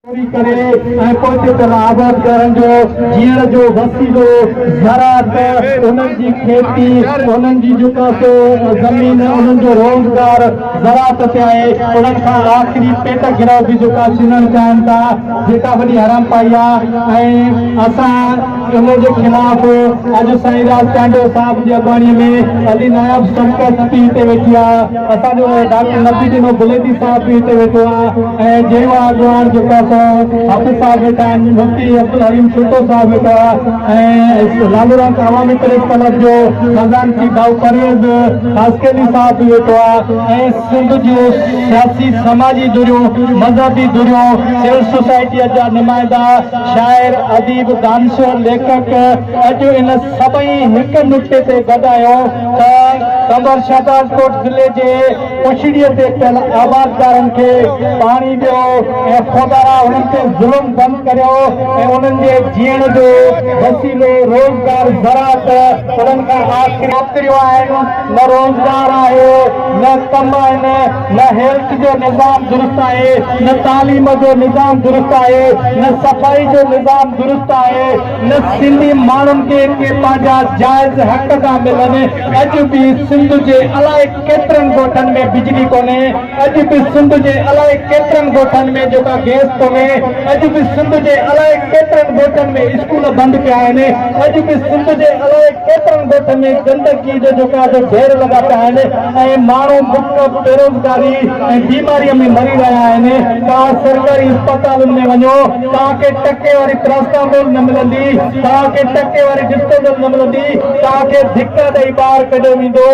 करे आबाद करण जो जीअण जो वसीलो ज़राअत उन्हनि जी खेती उन्हनि जी जेका ज़मीन उन्हनि जो रोज़गार ज़राअत ते आहे उन्हनि खां आख़िरी पेट गिरव बि जेका छीनण चाहिनि था जेका वॾी हराम पाई आहे ऐं असां इन जे ख़िलाफ़ अॼु साईं राज चांडो साहिब जी अॻवानीअ में अली नायब शमकत बि हिते वेठी आहे असांजो डॉक्टर नबीदीनो बुलेती साहिब बि हिते वेठो आहे ऐं जहिड़ा अॻवान जेका हाफिज़ साहब वेठा आहिनि मुफ्ती अब्दुल हलीम छोटो साहब वेठा ऐं लालूराम अवामी प्रेस क्लब जो खजानची भाऊ परवेज़ हास्केली साहब बि वेठो आहे ऐं सिंध जूं सियासी समाजी दुरियूं मज़हबी दुरियूं सिविल सोसाइटीअ जा नुमाइंदा शाइर अदीब दानिशवर लेखक अॼु इन सभई हिकु नुक्ते ते गॾु आहियो त कंवर शहबाजकोट ज़िले जे पुछड़ीअ ते पियल आबादकारनि खे पाणी ॾियो ऐं खुदारा उन्हनि ते ज़ुल्म बंदि करियो ऐं उन्हनि जे जीअण जो वसीलो रोज़गार ज़राअत उन्हनि खां आख़िरी नौकरियूं आहिनि न रोज़गार आहे न कम आहिनि न हेल्थ जो निज़ाम दुरुस्त आहे न तालीम जो निज़ाम दुरुस्त आहे न सफ़ाई जो निज़ाम दुरुस्त आहे न सिंधी माण्हुनि खे पंहिंजा जाइज़ हक़ था मिलनि अॼु बि सिंध जे अलाए केतिरनि ॻोठनि में बिजली कोन्हे अॼु बि सिंध जे अलाए केतिरनि ॻोठनि में जेका गैस कोन्हे अॼु बि सिंध जे अलाए केतिरनि ॻोठनि में स्कूल बंदि पिया आहिनि अॼु बि सिंध जे अलाए केतिरनि ॻोठनि में गंदगी जो जेका ढेर लॻा पिया आहिनि ऐं माण्हू बुख बेरोज़गारी ऐं बीमारीअ में मरी रहिया आहिनि तव्हां सरकारी अस्पतालुनि में वञो तव्हांखे टके वारी पैरासिटामोल न मिलंदी तव्हांखे टके वारी डिस्पोजल न मिलंदी तव्हांखे धिका ॾेई ॿाहिरि कढियो वेंदो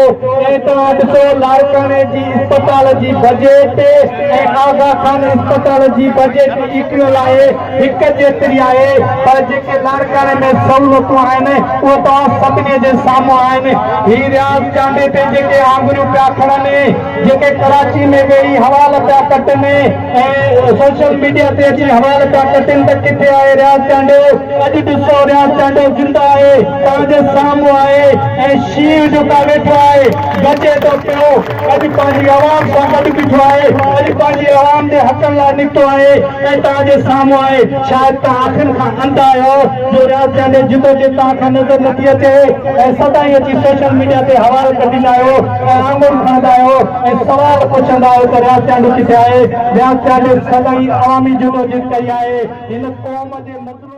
ऐं तव्हां ॾिसो लाड़काने जी अस्पताल जी बजेट ऐं आगा खान अस्पताल जी बजेट इक्वल आहे हिकु जेतिरी आहे पर जेके लाड़काने में सहूलियतूं आहिनि उहे तव्हां सभिनी जे साम्हूं आहिनि ही रियाज़ चांडे ते जेके आङुरियूं पिया खणनि जेके कराची में वेही हवाल पिया कटनि ऐं सोशल मीडिया ते अची हवाल पिया कटनि त किथे आहे रियाज़ चांडो अॼु ॾिसो रियाज़ चांडो जिंदा आहे तव्हांजे साम्हूं आहे ऐं शींहुं जेका वेठो आहे गजे थो पियो अॼु पंहिंजी आवाम सां गॾु बीठो आहे अॼु पंहिंजी आवाम जे हक़नि लाइ निकितो आहे ऐं तव्हांजे साम्हूं आहे शायदि तव्हां अखियुनि खां अंधा आहियो जो रियाज़ चांडे जिदो जे तव्हां खां नज़र नथी अचे ऐं सदाई अची सोशल मीडिया ते हवाल कढींदा आहियो ऐं आङुर खणंदा आहियो ऐं सवाल पुछंदा आहियो त रियाज़ चांडो किथे आहे रियाज़ चांडे सदाई अवामी जिदोजहद कई आहे हिन क़ौम जे मज़लूम